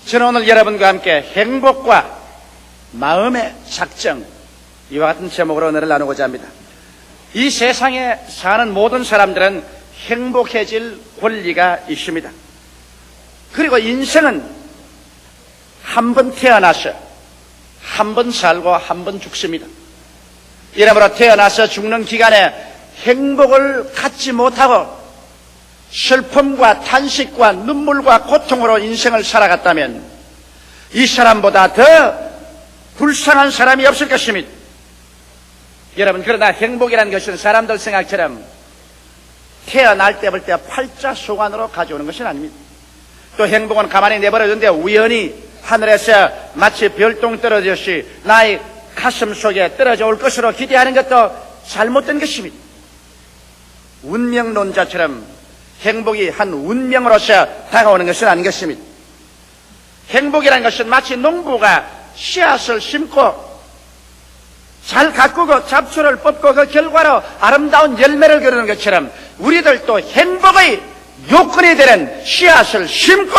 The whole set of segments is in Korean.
저는 오늘 여러분과 함께 행복과 마음의 작정, 이와 같은 제목으로 오늘을 나누고자 합니다. 이 세상에 사는 모든 사람들은 행복해질 권리가 있습니다. 그리고 인생은 한 번 태어나서 한 번 살고 한 번 죽습니다. 이러므로 태어나서 죽는 기간에 행복을 갖지 못하고 슬픔과 탄식과 눈물과 고통으로 인생을 살아갔다면 이 사람보다 더 불쌍한 사람이 없을 것입니다. 여러분, 그러나 행복이라는 것은 사람들 생각처럼 태어날 때부터 팔자소관으로 가져오는 것은 아닙니다. 또 행복은 가만히 내버려두는데 우연히 하늘에서 마치 별똥 떨어졌듯이 나의 가슴 속에 떨어져 올 것으로 기대하는 것도 잘못된 것입니다. 운명론자처럼 행복이 한 운명으로서 다가오는 것은 아닌 것입니다. 행복이라는 것은 마치 농부가 씨앗을 심고 잘 가꾸고 잡초를 뽑고 그 결과로 아름다운 열매를 거두는 것처럼 우리들도 행복의 요건이 되는 씨앗을 심고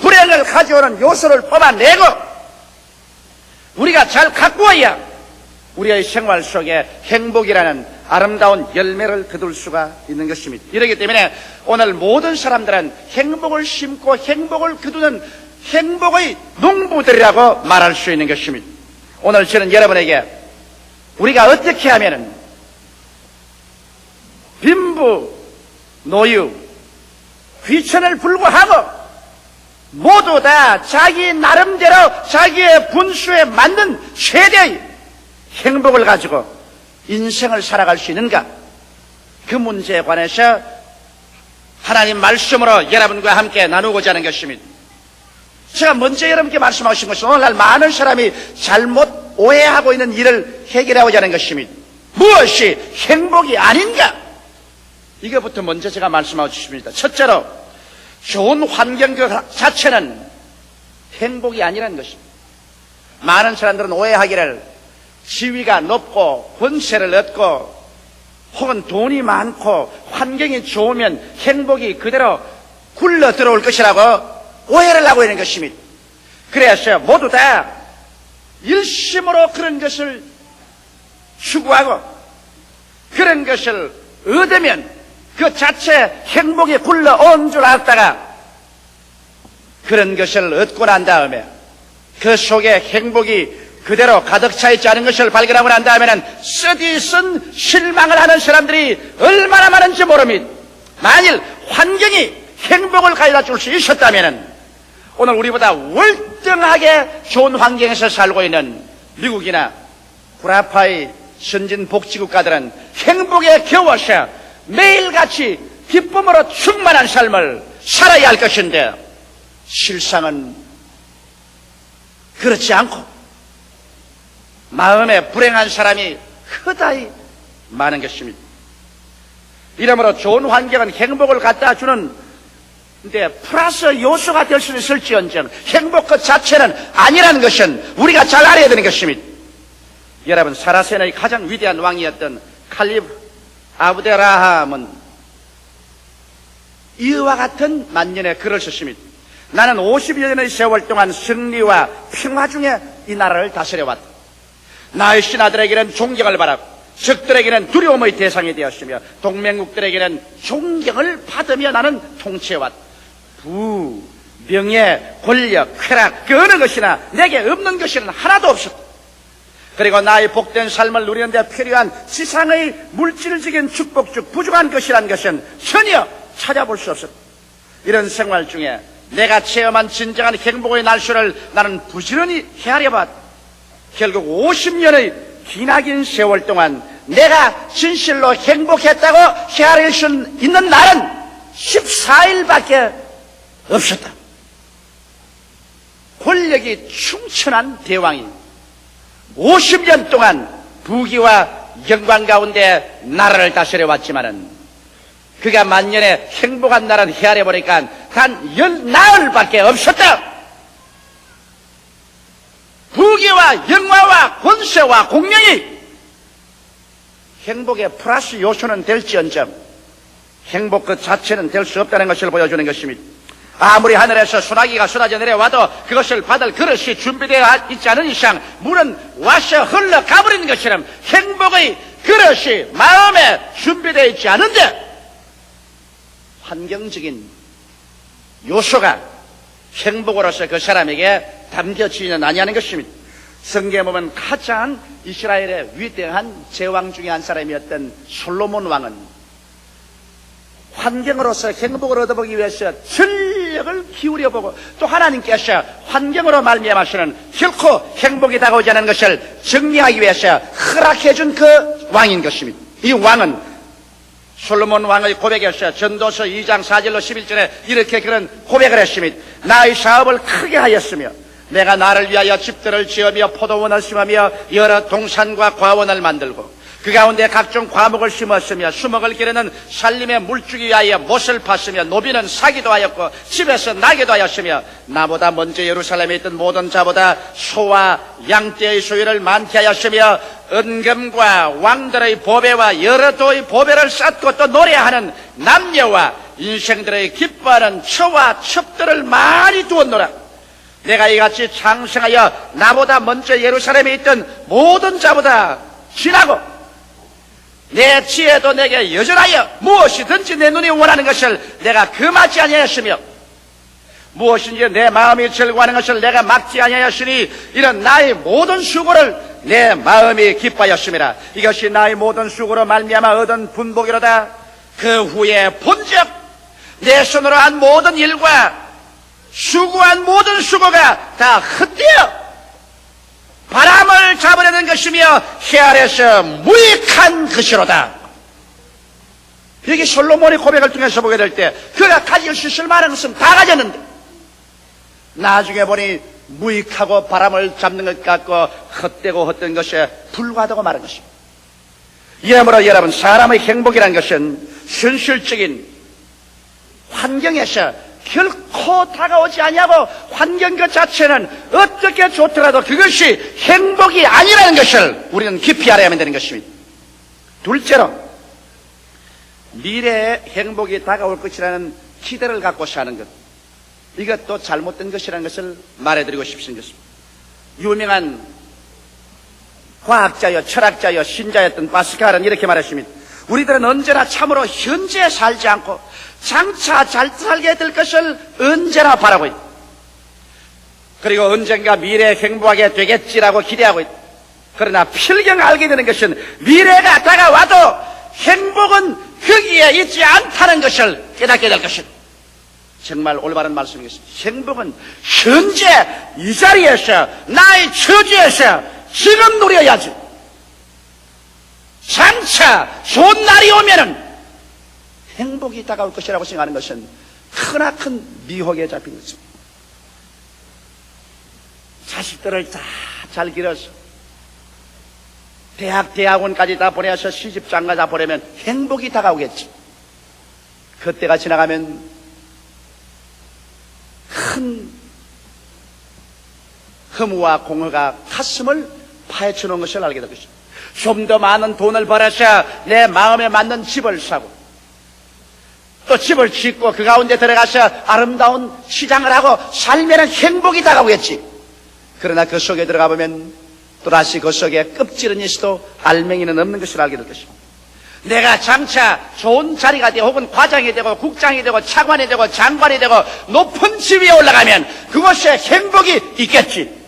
불행을 가져오는 요소를 뽑아내고 우리가 잘 가꾸어야 우리의 생활 속에 행복이라는 아름다운 열매를 거둘 수가 있는 것입니다. 이렇기 때문에 오늘 모든 사람들은 행복을 심고 행복을 거두는 행복의 농부들이라고 말할 수 있는 것입니다. 오늘 저는 여러분에게 우리가 어떻게 하면은 빈부, 노유, 귀천을 불구하고 모두 다 자기 나름대로 자기의 분수에 맞는 최대의 행복을 가지고 인생을 살아갈 수 있는가? 그 문제에 관해서 하나님 말씀으로 여러분과 함께 나누고자 하는 것입니다. 제가 먼저 여러분께 말씀하신 것은 오늘날 많은 사람이 잘못 오해하고 있는 일을 해결하고자 하는 것입니다. 무엇이 행복이 아닌가? 이것부터 먼저 제가 말씀하고 싶습니다. 첫째로 좋은 환경 그 자체는 행복이 아니라는 것입니다. 많은 사람들은 오해하기를 지위가 높고 권세를 얻고 혹은 돈이 많고 환경이 좋으면 행복이 그대로 굴러 들어올 것이라고 오해를 하고 있는 것입니다. 그래서 모두 다 일심으로 그런 것을 추구하고 그런 것을 얻으면 그 자체 행복이 굴러온 줄 알았다가 그런 것을 얻고 난 다음에 그 속에 행복이 그대로 가득 차 있지 않은 것을 발견하고 난 다음에는 쓰디쓴 실망을 하는 사람들이 얼마나 많은지 모릅니다. 만일 환경이 행복을 가져다 줄 수 있었다면 오늘 우리보다 월등하게 좋은 환경에서 살고 있는 미국이나 구라파의 선진복지국가들은 행복에 겨워서 매일같이 기쁨으로 충만한 삶을 살아야 할 것인데 실상은 그렇지 않고 마음에 불행한 사람이 크다이 많은 것입니다. 이러므로 좋은 환경은 행복을 갖다 주는 데 플러스 요소가 될 수 있을지언정 행복 그 자체는 아니라는 것은 우리가 잘 알아야 되는 것입니다. 여러분, 사라센의 가장 위대한 왕이었던 칼리프 아브데라함은 이와 같은 만년의 글을 썼습니다. 나는 50여 년의 세월 동안 승리와 평화 중에 이 나라를 다스려왔다. 나의 신하들에게는 존경을 받았고 적들에게는 두려움의 대상이 되었으며 동맹국들에게는 존경을 받으며 나는 통치해왔다. 부, 명예, 권력, 쾌락 그 어느 것이나 내게 없는 것은 하나도 없었다. 그리고 나의 복된 삶을 누리는 데 필요한 지상의 물질적인 축복 중 부족한 것이란 것은 전혀 찾아볼 수 없었다. 이런 생활 중에 내가 체험한 진정한 행복의 날수를 나는 부지런히 헤아려봤다. 결국 50년의 기나긴 세월 동안 내가 진실로 행복했다고 헤아릴 수 있는 날은 14일밖에 없었다. 권력이 충천한 대왕이 50년 동안 부귀와 영광 가운데 나라를 다스려왔지만은 그가 만년의 행복한 날은 헤아려보니까 단 10나흘밖에 없었다. 부귀와 영화와 권세와 공명이 행복의 플러스 요소는 될지언정 행복 그 자체는 될 수 없다는 것을 보여주는 것입니다. 아무리 하늘에서 소나기가 쏟아져 내려와도 그것을 받을 그릇이 준비되어 있지 않은 이상 물은 와서 흘러가버리는 것처럼 행복의 그릇이 마음에 준비되어 있지 않은데 환경적인 요소가 행복으로서 그 사람에게 담겨지는 아니하는 것입니다. 성경에 보면 가장 이스라엘의 위대한 제왕 중에 한 사람이었던 솔로몬 왕은 환경으로서 행복을 얻어보기 위해서 전력을 기울여보고 또 하나님께서 환경으로 말미암아서는 결코 행복이 다가오지 않는 것을 정리하기 위해서 허락해준 그 왕인 것입니다. 이 왕은 솔로몬 왕의 고백에서 전도서 2장 4절로 11절에 이렇게 그런 고백을 했습니다. 나의 사업을 크게 하였으며 내가 나를 위하여 집들을 지으며 포도원을 심으며 여러 동산과 과원을 만들고 그 가운데 각종 과목을 심었으며 수목을 기르는 살림의 물주기 위하여 못을 팠으며 노비는 사기도 하였고 집에서 나게도 하였으며 나보다 먼저 예루살렘에 있던 모든 자보다 소와 양떼의 소유를 많게 하였으며 은금과 왕들의 보배와 여러 도의 보배를 쌓고 또 노래하는 남녀와 인생들의 기뻐하는 처와 첩들을 많이 두었노라. 내가 이같이 창성하여 나보다 먼저 예루살렘에 있던 모든 자보다 지나고 내 지혜도 내게 여전하여 무엇이든지 내 눈이 원하는 것을 내가 금하지 아니하였으며 무엇인지 내 마음이 즐거워하는 것을 내가 막지 아니하였으니 이런 나의 모든 수고를 내 마음이 기뻐하였음이라. 이것이 나의 모든 수고로 말미암아 얻은 분복이로다. 그 후에 본즉 내 손으로 한 모든 일과 수고한 모든 수고가 다 헛되어 바람을 잡으려는 것이며 해 아래서 무익한 것이로다. 여기 솔로몬의 고백을 통해서 보게 될 때 그가 가질 수 있을 만한 것은 다 가졌는데 나중에 보니 무익하고 바람을 잡는 것 같고 헛되고 헛된 것에 불과하다고 말한 것입니다. 이러므로 여러분, 사람의 행복이라는 것은 현실적인 환경에서 결코 다가오지 아니하고 환경 그 자체는 어떻게 좋더라도 그것이 행복이 아니라는 것을 우리는 깊이 알아야만 되는 것입니다. 둘째로 미래의 행복이 다가올 것이라는 기대를 갖고 사는 것, 이것도 잘못된 것이라는 것을 말해드리고 싶습니다. 유명한 과학자여 철학자여 신자였던 파스칼은 이렇게 말했습니다. 우리들은 언제나 참으로 현재에 살지 않고 장차 잘 살게 될 것을 언제나 바라고 있다. 그리고 언젠가 미래에 행복하게 되겠지라고 기대하고 있다. 그러나 필경 알게 되는 것은 미래가 다가와도 행복은 거기에 있지 않다는 것을 깨닫게 될 것이다. 정말 올바른 말씀이겠습니다. 행복은 현재 이 자리에서 나의 처지에서 지금 누려야지. 장차 좋은 날이 오면은 행복이 다가올 것이라고 생각하는 것은 크나큰 미혹에 잡힌 것입니다. 자식들을 다 잘 길어서 대학원까지 다 보내서 시집장가 다 보내면 행복이 다가오겠지. 그때가 지나가면 큰 허무와 공허가 가슴을 파헤쳐 놓은 것을 알게 될 것입니다. 좀 더 많은 돈을 벌어서 내 마음에 맞는 집을 사고 또 집을 짓고 그 가운데 들어가서 아름다운 시장을 하고 살면은 행복이 다가오겠지. 그러나 그 속에 들어가 보면 또다시 그 속에 껍질은 있어도 알맹이는 없는 것을 알게 될 것입니다. 내가 장차 좋은 자리가 되고 혹은 과장이 되고 국장이 되고 차관이 되고 장관이 되고 높은 집 위에 올라가면 그곳에 행복이 있겠지.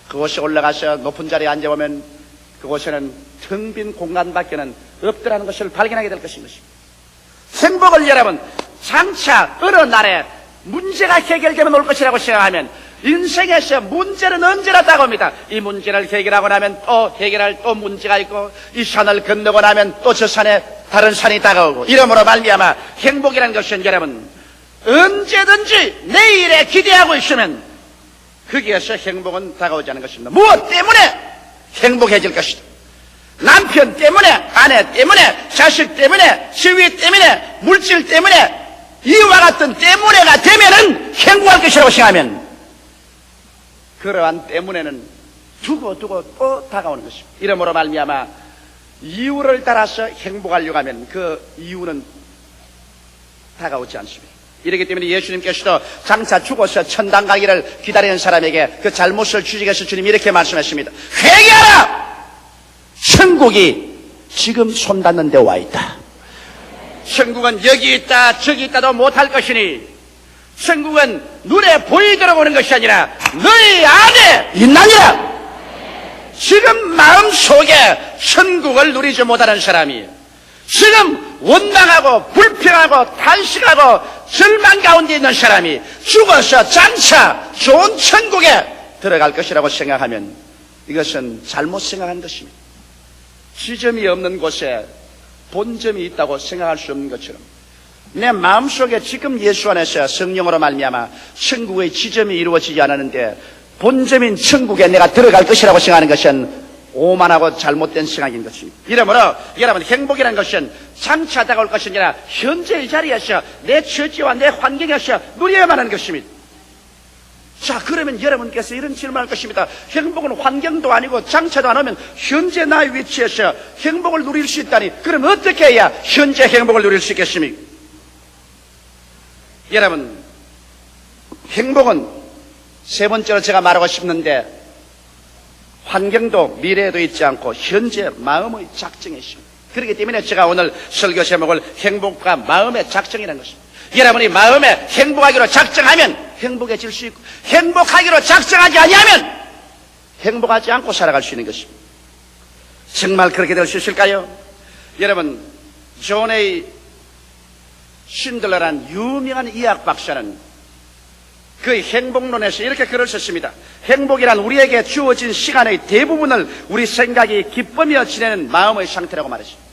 그곳에 올라가서 높은 자리에 앉아보면 그곳에는 텅 빈 공간밖에는 없더라는 것을 발견하게 될 것인 것입니다. 행복을 여러분, 장차 어느 날에 문제가 해결되면 올 것이라고 생각하면 인생에서 문제는 언제나 다가옵니다. 이 문제를 해결하고 나면 또 해결할 또 문제가 있고 이 산을 건너고 나면 또 저 산에 다른 산이 다가오고 이러므로 말미암아 행복이라는 것은 여러분 언제든지 내일에 기대하고 있으면 거기에서 행복은 다가오지 않는 것입니다. 무엇 때문에 행복해질 것이다. 남편 때문에, 아내 때문에, 자식 때문에, 지위 때문에, 물질 때문에 이와 같은 때문에가 되면은 행복할 것이라고 생각하면 그러한 때문에는 두고 또 다가오는 것입니다. 이러므로 말미암아 이유를 따라서 행복하려고 하면 그 이유는 다가오지 않습니다. 이렇기 때문에 예수님께서도 장차 죽어서 천당 가기를 기다리는 사람에게 그 잘못을 주직해서 주님이 이렇게 말씀하십니다. 회개하라! 천국이 지금 손닿는 데 와 있다. 천국은 여기 있다 저기 있다도 못할 것이니 천국은 눈에 보이도록 오는 것이 아니라 너희 안에 있나니라. 지금 마음속에 천국을 누리지 못하는 사람이 지금 원망하고 불평하고 탄식하고 절망 가운데 있는 사람이 죽어서 장차 좋은 천국에 들어갈 것이라고 생각하면 이것은 잘못 생각한 것입니다. 지점이 없는 곳에 본점이 있다고 생각할 수 없는 것처럼 내 마음속에 지금 예수 안에서 성령으로 말미암아 천국의 지점이 이루어지지 않았는데 본점인 천국에 내가 들어갈 것이라고 생각하는 것은 오만하고 잘못된 생각인 것입니다. 이러므로 여러분 행복이라는 것은 장차 다가올 것이 아니라 현재의 자리에서 내 처지와 내 환경에서 누려야만 하는 것입니다. 자, 그러면 여러분께서 이런 질문을 할 것입니다. 행복은 환경도 아니고 장차도 안 오면 현재 나의 위치에서 행복을 누릴 수 있다니 그럼 어떻게 해야 현재 행복을 누릴 수 있겠습니까? 여러분 행복은 세 번째로 제가 말하고 싶는데 환경도 미래에도 있지 않고 현재 마음의 작정에 있습니다. 그렇기 때문에 제가 오늘 설교 제목을 행복과 마음의 작정이라는 것입니다. 여러분이 마음에 행복하기로 작정하면 행복해질 수 있고 행복하기로 작정하지 아니하면 행복하지 않고 살아갈 수 있는 것입니다. 정말 그렇게 될 수 있을까요? 여러분 존 A 신들러라는 유명한 의학 박사는 그 행복론에서 이렇게 글을 썼습니다. 행복이란 우리에게 주어진 시간의 대부분을 우리 생각이 기쁘며 지내는 마음의 상태라고 말했습니다.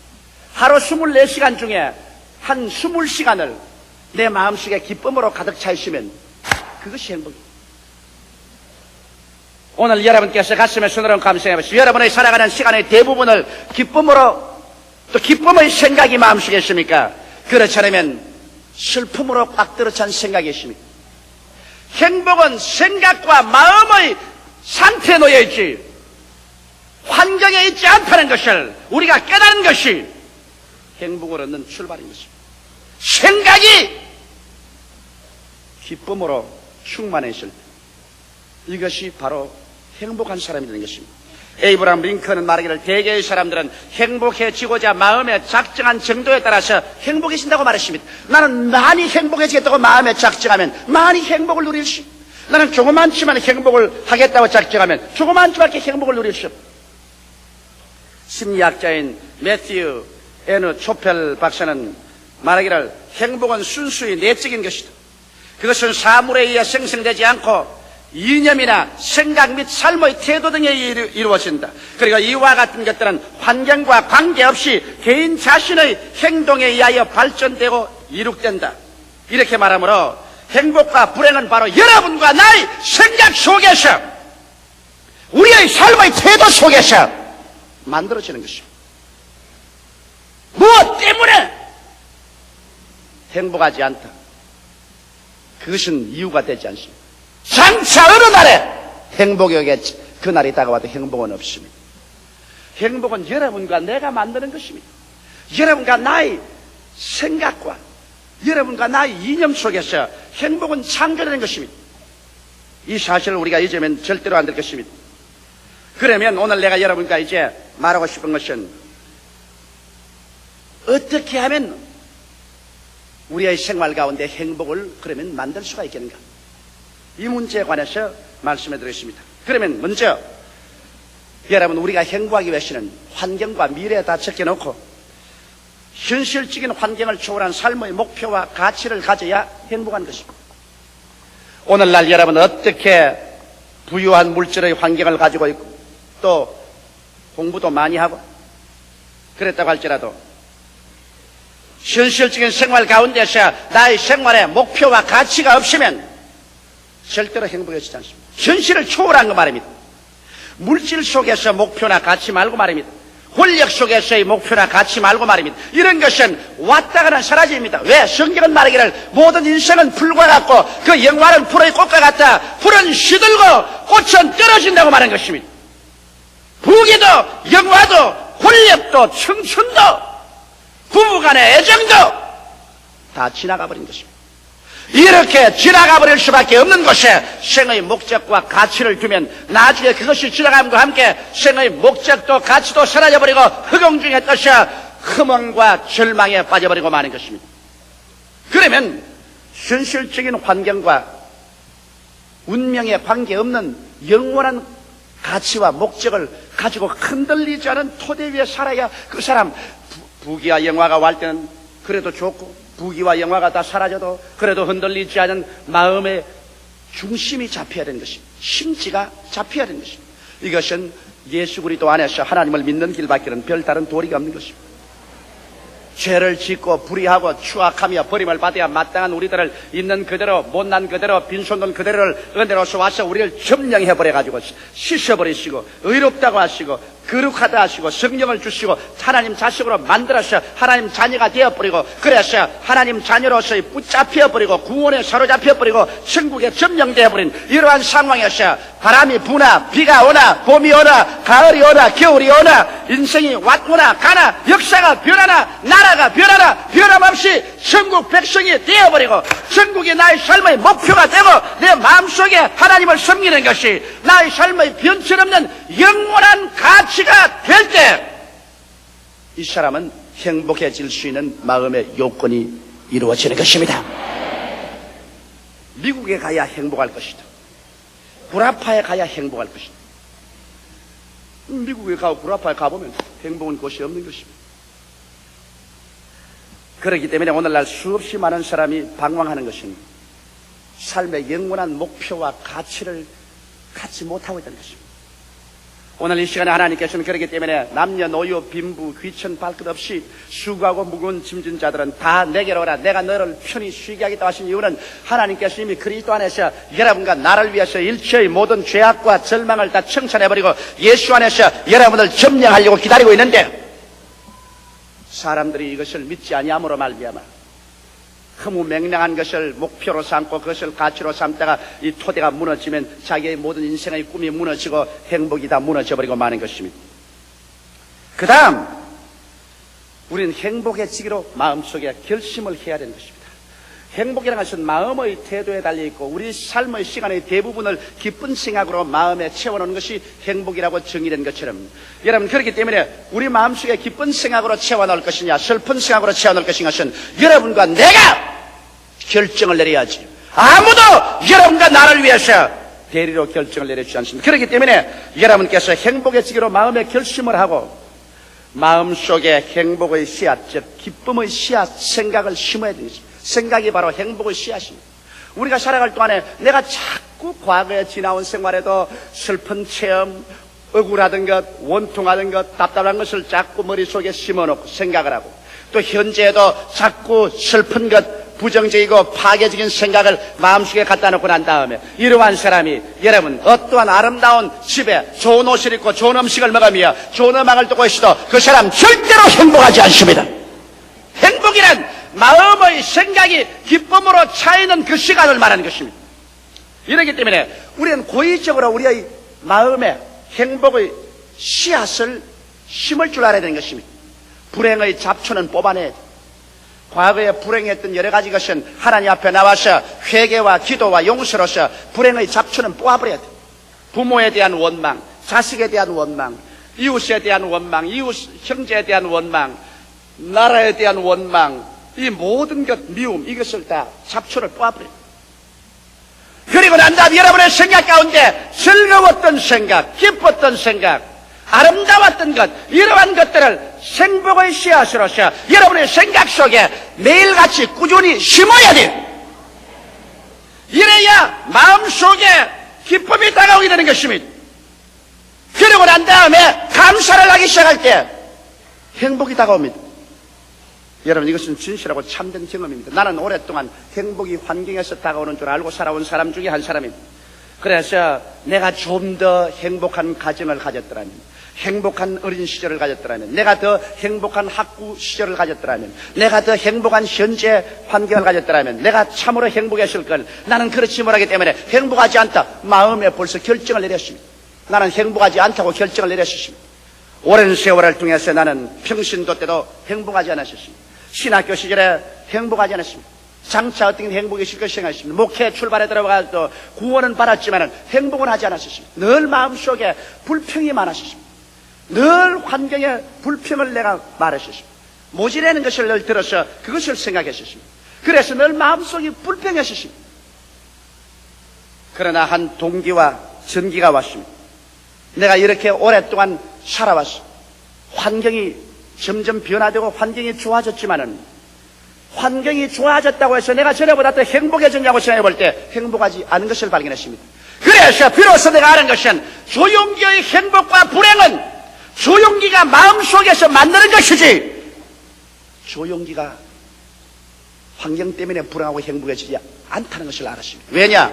하루 24시간 중에 한 20시간을 내 마음속에 기쁨으로 가득 차 있으면 그것이 행복입니다. 오늘 여러분께서 가슴에 손을 얹고 감상해 보시죠. 여러분의 살아가는 시간의 대부분을 기쁨으로 또 기쁨의 생각이 마음속에 있습니까? 그렇지 않으면 슬픔으로 꽉 들어찬 생각이 있습니다. 행복은 생각과 마음의 상태에 놓여 있지 환경에 있지 않다는 것을 우리가 깨닫는 것이 행복을 얻는 출발인 것입니다. 생각이 기쁨으로 충만했을 때 이것이 바로 행복한 사람이 되는 것입니다. 에이브라함 링컨은 말하기를 대개의 사람들은 행복해지고자 마음에 작정한 정도에 따라서 행복해진다고 말했습니다. 나는 많이 행복해지겠다고 마음에 작정하면 많이 행복을 누릴 수 있고 나는 조그만치만 행복을 하겠다고 작정하면 조그만치밖에 행복을 누릴 수 없고 심리학자인 매튜 에느 초펠 박사는 말하기를 행복은 순수히 내적인 것이다. 그것은 사물에 의해 생성되지 않고 이념이나 생각 및 삶의 태도 등에 이루어진다. 그리고 이와 같은 것들은 환경과 관계없이 개인 자신의 행동에 의하여 발전되고 이룩된다. 이렇게 말하므로 행복과 불행은 바로 여러분과 나의 생각 속에서 우리의 삶의 태도 속에서 만들어지는 것입니다. 무엇 때문에 행복하지 않다. 그것은 이유가 되지 않습니다. 장차 어느 날에 행복이 오겠지. 그 날이 다가와도 행복은 없습니다. 행복은 여러분과 내가 만드는 것입니다. 여러분과 나의 생각과 여러분과 나의 이념 속에서 행복은 창조되는 것입니다. 이 사실을 우리가 잊으면 절대로 안 될 것입니다. 그러면 오늘 내가 여러분과 이제 말하고 싶은 것은 어떻게 하면 우리의 생활 가운데 행복을 그러면 만들 수가 있겠는가? 이 문제에 관해서 말씀해 드리겠습니다. 그러면 먼저 여러분 우리가 행복하기 위해서는 환경과 미래에 다 적혀놓고 현실적인 환경을 초월한 삶의 목표와 가치를 가져야 행복한 것입니다. 오늘날 여러분 어떻게 부유한 물질의 환경을 가지고 있고 또 공부도 많이 하고 그랬다고 할지라도 현실적인 생활 가운데서 나의 생활에 목표와 가치가 없으면 절대로 행복해지지 않습니다. 현실을 초월한 거 말입니다. 물질 속에서 목표나 가치 말고 말입니다. 권력 속에서의 목표나 가치 말고 말입니다. 이런 것은 왔다가는 사라집니다. 왜? 성경은 말하기를 모든 인생은 풀과 같고 그 영화는 풀의 꽃과 같다. 풀은 시들고 꽃은 떨어진다고 말한 것입니다. 부귀도 영화도 권력도 청춘도 부부간의 애정도 다 지나가 버린 것입니다. 이렇게 지나가 버릴 수밖에 없는 곳에 생의 목적과 가치를 두면 나중에 그것이 지나감과 함께 생의 목적도 가치도 사라져버리고 허공중의 뜻이 허망과 절망에 빠져버리고 마는 것입니다. 그러면 현실적인 환경과 운명에 관계없는 영원한 가치와 목적을 가지고 흔들리지 않은 토대 위에 살아야 그 사람 부귀와 영화가 올 때는 그래도 좋고 부귀와 영화가 다 사라져도 그래도 흔들리지 않은 마음의 중심이 잡혀야 되는 것입니다. 심지가 잡혀야 되는 것입니다. 이것은 예수 그리스도 안에서 하나님을 믿는 길밖에는 별다른 도리가 없는 것입니다. 죄를 짓고 불의하고 추악하며 버림을 받아야 마땅한 우리들을 있는 그대로 못난 그대로 빈손돈 그대로를 은혜로서 와서 우리를 점령해버려가지고 씻어버리시고 의롭다고 하시고 거룩하다 하시고 성령을 주시고 하나님 자식으로 만들어서 하나님 자녀가 되어버리고 그래서 하나님 자녀로서의 붙잡혀버리고 구원에 사로잡혀버리고 천국에 점령되어버린 이러한 상황에서 바람이 부나 비가 오나 봄이 오나 가을이 오나 겨울이 오나 인생이 왔거나 가나 역사가 변하나 나라가 변하나 변함없이 천국 백성이 되어버리고 천국이 나의 삶의 목표가 되고 내 마음속에 하나님을 섬기는 것이 나의 삶의 변천없는 영원한 가치가 될 때 이 사람은 행복해질 수 있는 마음의 요건이 이루어지는 것입니다. 미국에 가야 행복할 것이다. 구라파에 가야 행복할 것이다. 미국에 가고 구라파에 가보면 행복은 곳이 없는 것입니다. 그렇기 때문에 오늘날 수없이 많은 사람이 방황하는 것은 삶의 영원한 목표와 가치를 갖지 못하고 있다는 것입니다. 오늘 이 시간에 하나님께서는 그렇기 때문에 남녀노소 빈부 귀천 발끝 없이 수고하고 무거운 짐진 자들은 다 내게로 오라 내가 너를 편히 쉬게 하겠다 하신 이유는 하나님께서 이미 그리스도 안에서 여러분과 나를 위해서 일체의 모든 죄악과 절망을 다 청산해버리고 예수 안에서 여러분을 점령하려고 기다리고 있는데 사람들이 이것을 믿지 아니함으로 말미암아 허무맹랑한 것을 목표로 삼고 그것을 가치로 삼다가 이 토대가 무너지면 자기의 모든 인생의 꿈이 무너지고 행복이 다 무너져버리고 마는 것입니다. 그 다음 우리는 행복해지기로 마음속에 결심을 해야 되는 것입니다. 행복이라는 것은 마음의 태도에 달려있고 우리 삶의 시간의 대부분을 기쁜 생각으로 마음에 채워놓는 것이 행복이라고 정의된 것처럼 여러분 그렇기 때문에 우리 마음속에 기쁜 생각으로 채워놓을 것이냐 슬픈 생각으로 채워놓을 것인 것은 여러분과 내가 결정을 내려야지 아무도 여러분과 나를 위해서 대리로 결정을 내려주지 않습니다. 그렇기 때문에 여러분께서 행복해지기로 마음에 결심을 하고 마음속에 행복의 씨앗 즉 기쁨의 씨앗 생각을 심어야 되는 것입니다. 생각이 바로 행복의 씨앗입니다. 우리가 살아갈 동안에 내가 자꾸 과거에 지나온 생활에도 슬픈 체험, 억울하던 것, 원통하던 것, 답답한 것을 자꾸 머릿속에 심어놓고 생각을 하고 또 현재에도 자꾸 슬픈 것, 부정적이고 파괴적인 생각을 마음속에 갖다 놓고 난 다음에 이러한 사람이 여러분 어떠한 아름다운 집에 좋은 옷을 입고 좋은 음식을 먹으며 좋은 음악을 듣고 있어도 그 사람 절대로 행복하지 않습니다. 행복이란 마음의 생각이 기쁨으로 차이는 그 시간을 말하는 것입니다. 이렇기 때문에 우리는 고의적으로 우리의 마음에 행복의 씨앗을 심을 줄 알아야 되는 것입니다. 불행의 잡초는 뽑아내야 돼. 과거에 불행했던 여러 가지 것은 하나님 앞에 나와서 회개와 기도와 용서로서 불행의 잡초는 뽑아버려야 돼. 부모에 대한 원망, 자식에 대한 원망, 이웃에 대한 원망, 이웃 형제에 대한 원망, 나라에 대한 원망, 이 모든 것 미움 이것을 다 잡초를 뽑아버려요. 그리고 난 다음 여러분의 생각 가운데 즐거웠던 생각, 기뻤던 생각, 아름다웠던 것 이러한 것들을 행복의 씨앗으로서 여러분의 생각 속에 매일같이 꾸준히 심어야 돼요. 이래야 마음속에 기쁨이 다가오게 되는 것입니다. 그리고 난 다음에 감사를 하기 시작할 때 행복이 다가옵니다. 여러분 이것은 진실하고 참된 경험입니다. 나는 오랫동안 행복이 환경에서 다가오는 줄 알고 살아온 사람 중에 한 사람입니다. 그래서 내가 좀 더 행복한 가정을 가졌더라면 행복한 어린 시절을 가졌더라면 내가 더 행복한 학구 시절을 가졌더라면 내가 더 행복한 현재 환경을 가졌더라면 내가 참으로 행복했을 걸 나는 그렇지 못하기 때문에 행복하지 않다. 마음에 벌써 결정을 내렸습니다. 나는 행복하지 않다고 결정을 내렸습니다. 오랜 세월을 통해서 나는 평신도 때도 행복하지 않았습니다. 신학교 시절에 행복하지 않았습니다. 장차 어떤 행복이실 것을 생각하십니다. 목회 출발에 들어가서 구원은 받았지만 행복은 하지 않았습니다. 늘 마음속에 불평이 많았습니다. 늘 환경에 불평을 내가 말했습니다. 모질라는 것을 늘 들어서 그것을 생각했습니다. 그래서 늘 마음속이 불평했습니다. 그러나 한 동기와 전기가 왔습니다. 내가 이렇게 오랫동안 살아왔어. 환경이 점점 변화되고 환경이 좋아졌지만은 환경이 좋아졌다고 해서 내가 전에보다 더 행복해졌냐고 생각해 볼 때 행복하지 않은 것을 발견했습니다. 그래서 비로소 내가 아는 것은 조용기의 행복과 불행은 조용기가 마음속에서 만드는 것이지 조용기가 환경 때문에 불행하고 행복해지지 않다는 것을 알았습니다. 왜냐?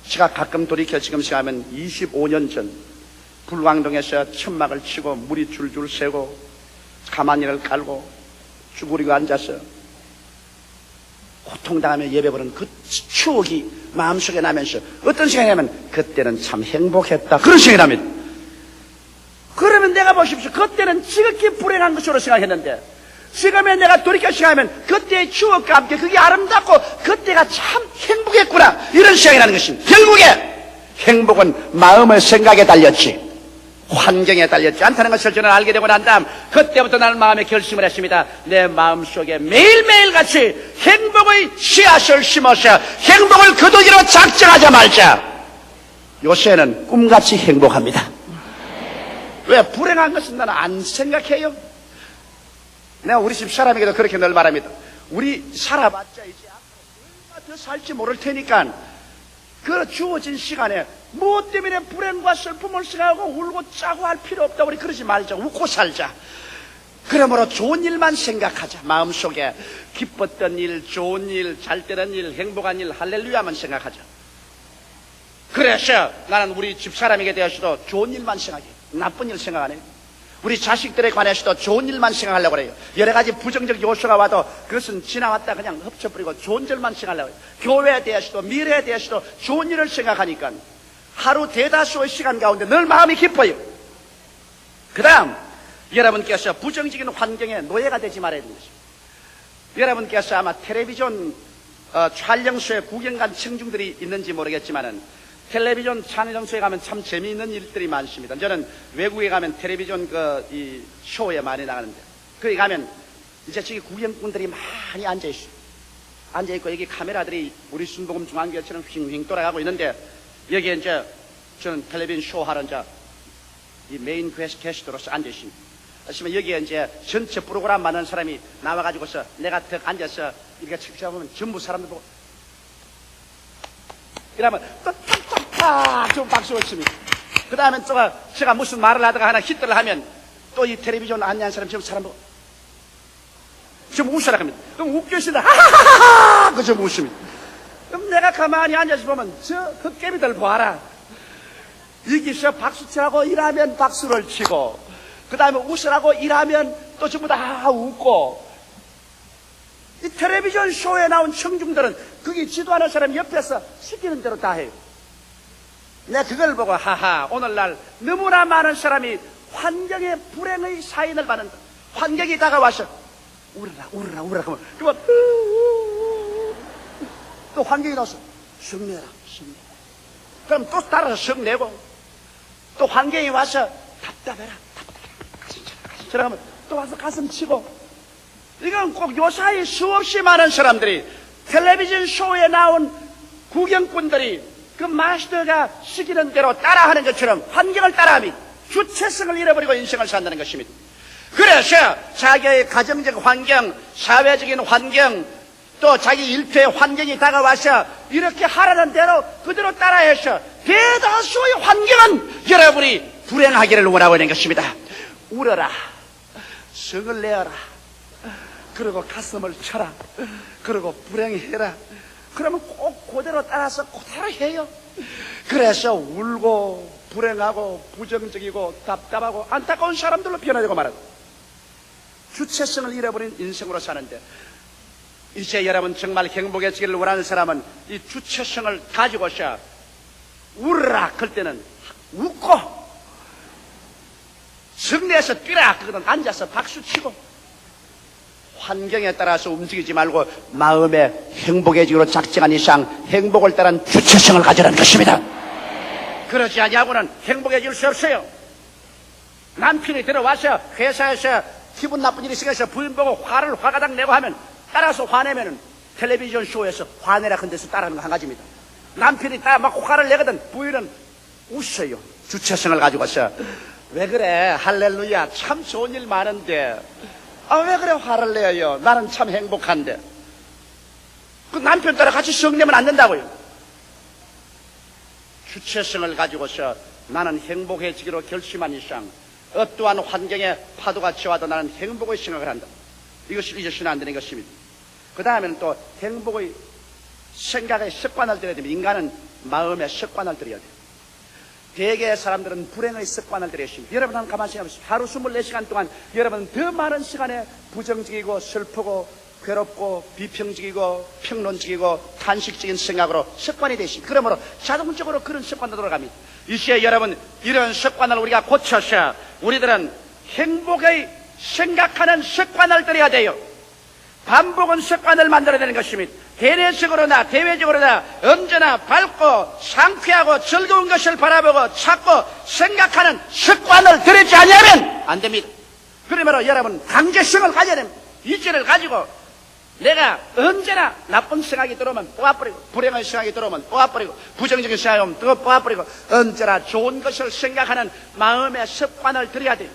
제가 가끔 돌이켜 지금 생각하면 25년 전 불광동에서 천막을 치고 물이 줄줄 새고 가마니를 깔고 쭈그리고 앉아서 고통당하며 예배보는 그 추억이 마음속에 나면서 어떤 생각이냐면 그때는 참 행복했다 그런 생각이 납니다. 그러면 내가 보십시오. 그때는 지극히 불행한 것으로 생각했는데 지금에 내가 돌이켜 생각하면 그때의 추억과 함께 그게 아름답고 그때가 참 행복했구나 이런 생각이 나는 것입니다. 결국에 행복은 마음의 생각에 달렸지 환경에 달렸지 않다는 것을 저는 알게 되고 난 다음 그때부터 나는 마음에 결심을 했습니다. 내 마음속에 매일매일 같이 행복의 씨앗을 심어서 행복을 거두기로 작정하자 말자. 요새는 꿈같이 행복합니다. 왜? 불행한 것은 나는 안 생각해요. 내가 우리 집 사람에게도 그렇게 늘 말합니다. 우리 살아봤자 이제 앞으로 얼마 더 살지 모를 테니까 그 주어진 시간에 무엇 때문에 불행과 슬픔을 생각하고 울고 짜고 할 필요 없다. 우리 그러지 말자. 웃고 살자. 그러므로 좋은 일만 생각하자. 마음속에 기뻤던 일, 좋은 일, 잘 되는 일, 행복한 일, 할렐루야만 생각하자. 그래서 나는 우리 집사람에게 대해서도 좋은 일만 생각해. 나쁜 일 생각 안 해요. 우리 자식들에 관해서도 좋은 일만 생각하려고 그래요. 여러 가지 부정적 요소가 와도 그것은 지나왔다 그냥 흡쳐버리고 좋은 일만 생각하려고 해요. 교회에 대해서도 미래에 대해서도 좋은 일을 생각하니까 하루 대다수의 시간 가운데 늘 마음이 기뻐요. 그 다음 여러분께서 부정적인 환경에 노예가 되지 말아야 되는 것입니다. 여러분께서 아마 텔레비전 촬영소에 구경 간 청중들이 있는지 모르겠지만은 텔레비전 촬영소에 가면 참 재미있는 일들이 많습니다. 저는 외국에 가면 텔레비전 이 쇼에 많이 나가는데 거기 가면 이제 저기 구경꾼들이 많이 앉아있어요. 앉아있고 여기 카메라들이 우리 순복음 중앙교회처럼 휙휙 돌아가고 있는데 여기에 이제 저는 텔레비전 쇼 하러 이제 이 메인 게스트로서 앉아있습니다. 하시면 여기에 이제 전체 프로그램 많은 사람이 나와가지고서 내가 더 앉아서 이렇게 지켜보면 전부 사람들 보고 이러면 또 탁탁탁 좀 박수를 칩니다. 그 다음에 또 제가 무슨 말을 하다가 하나 히트를 하면 또 이 텔레비전 안내한 사람 전부 사람 보고 좀 웃으라 합니다. 그럼 웃겨시다 하하하하 그 좀 웃습니다. 그럼 내가 가만히 앉아서 보면 저 흑개미들 보아라. 여기서 박수 치라고 일하면 박수를 치고 그 다음에 웃으라고 일하면 또 전부 다 웃고 이 텔레비전 쇼에 나온 청중들은 거기 지도하는 사람 옆에서 시키는 대로 다 해요. 내가 그걸 보고 하하 오늘날 너무나 많은 사람이 환경의 불행의 사인을 받는다. 환경이 다가와서 울어라 울어라 울어라 그러면 또 환경이 나와서 성내라 성내 그럼 또 따라서 성내고 또 환경이 와서 답답해라 답답해라 하면 또 와서 가슴 치고 이건 꼭 요사이 수없이 많은 사람들이 텔레비전 쇼에 나온 구경꾼들이 그 마스터가 시키는 대로 따라하는 것처럼 환경을 따라하면 주체성을 잃어버리고 인생을 산다는 것입니다. 그래서 자기의 가정적 환경, 사회적인 환경, 또 자기 일터의 환경이 다가와서 이렇게 하라는 대로 그대로 따라해서 대다수의 환경은 여러분이 불행하기를 원하고 있는 것입니다. 울어라, 성을 내어라, 그리고 가슴을 쳐라, 그리고 불행해라. 그러면 꼭 그대로 따라서 그대로 해요. 그래서 울고 불행하고 부정적이고 답답하고 안타까운 사람들로 변화되고 말하고 주체성을 잃어버린 인생으로 사는데 이제 여러분 정말 행복해지기를 원하는 사람은 이 주체성을 가지고서 울으라 그럴 때는 웃고 성내에서 뛰라 그거는 앉아서 박수치고 환경에 따라서 움직이지 말고 마음의 행복해지기로 작정한 이상 행복을 따른 주체성을 가지라는 것입니다. 그러지 아니하고는 행복해질 수 없어요. 남편이 들어와서 회사에서 기분 나쁜 일이 생겨서 부인 보고 화를 화가닥 내고 하면 따라서 화내면은 텔레비전 쇼에서 화내라 큰 데서 따라하는 거 한 가지입니다. 남편이 딱 막 화를 내거든 부인은 웃어요. 주체성을 가지고서 왜 그래 할렐루야 참 좋은 일 많은데 왜 그래 화를 내요? 나는 참 행복한데. 그 남편 따라 같이 성내면 안 된다고요. 주체성을 가지고서 나는 행복해지기로 결심한 이상 어떠한 환경에 파도가 치와도 나는 행복의 생각을 한다. 이것을 잊어서는 안 되는 것입니다. 그 다음에는 또 행복의 생각의 습관을 들여야 됩니다. 인간은 마음의 습관을 들여야 돼요. 대개의 사람들은 불행의 습관을 들여야 됩니다. 여러분 한번 가만히 생각해보세요. 하루 24시간 동안 여러분은 더 많은 시간에 부정적이고 슬프고 괴롭고 비평적이고 평론적이고 탄식적인 생각으로 습관이 되십니다. 그러므로 자동적으로 그런 습관으로 돌아갑니다. 이제 여러분 이런 습관을 우리가 고쳐서 우리들은 행복의 생각하는 습관을 들여야 돼요. 반복은 습관을 만들어야 되는 것입니다. 대내적으로나 대외적으로나 언제나 밝고 상쾌하고 즐거운 것을 바라보고 찾고 생각하는 습관을 들이지 않으면 안 됩니다. 그러므로 여러분 강제성을 가져야 됩니다. 이제를 가지고 내가 언제나 나쁜 생각이 들어오면 뽑아버리고 불행한 생각이 들어오면 뽑아버리고 부정적인 생각이 오면 또 뽑아버리고 언제나 좋은 것을 생각하는 마음의 습관을 들여야 돼요.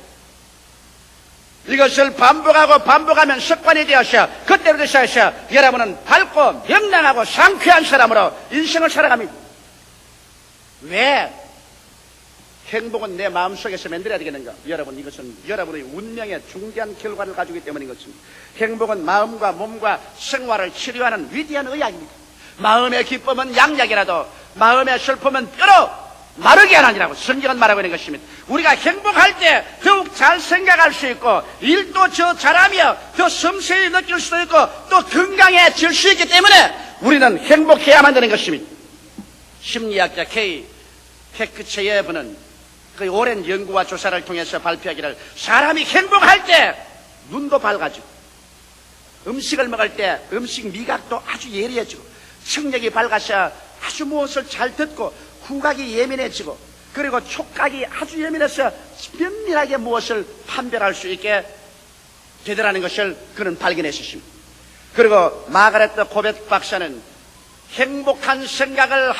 이것을 반복하고 반복하면 습관이 되어서 그때부터 시작해서 여러분은 밝고 명랑하고 상쾌한 사람으로 인생을 살아갑니다. 왜? 행복은 내 마음속에서 만들어야 되겠는가? 여러분 이것은 여러분의 운명의 중대한 결과를 가지기 때문인 것입니다. 행복은 마음과 몸과 생활을 치료하는 위대한 의학입니다. 마음의 기쁨은 양약이라도 마음의 슬픔은 뼈로 마르게 하느니라고 성경은 말하고 있는 것입니다. 우리가 행복할 때 더욱 잘 생각할 수 있고 일도 더 잘하며 더 섬세히 느낄 수도 있고 또 건강해질 수 있기 때문에 우리는 행복해야만 되는 것입니다. 심리학자 K. 헤크체예브는 그 오랜 연구와 조사를 통해서 발표하기를 사람이 행복할 때 눈도 밝아지고 음식을 먹을 때 음식 미각도 아주 예리해지고 청력이 밝아서 아주 무엇을 잘 듣고 후각이 예민해지고 그리고 촉각이 아주 예민해서 면밀하게 무엇을 판별할 수 있게 되더라는 것을 그는 발견했습니다. 그리고 마가렛 코벳 박사는 행복한 생각을 하고